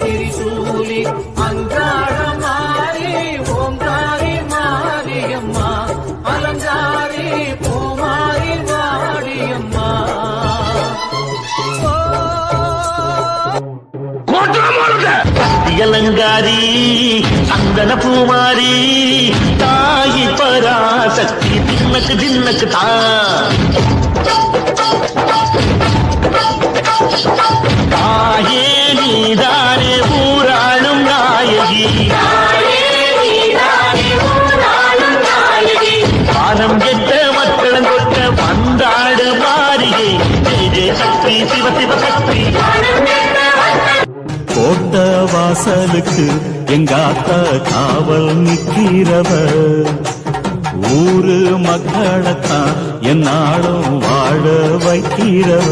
திரிசூலி அங்காள மாறி ஓங்காரி மாரியம்மா அலங்காரி பூமாரி வாடியம்மா அலங்காரி சந்தன பூமாரி தாயி பராசக்தி தின்னக்கு தின்னக்கு தாயே நீதானே ஊராளும் நாயகி பானம் கெட்ட மக்களும் கொட்ட வந்தாடு மாறியே ஜெய ஜெய சக்தி சிவ சிவ சக்தி கோட்ட வாசலுக்கு எங்காத்த காவல் நிற்கிறவ ஊரு மக்களைத்தான் என்னாலும் வாழ வைக்கிறவ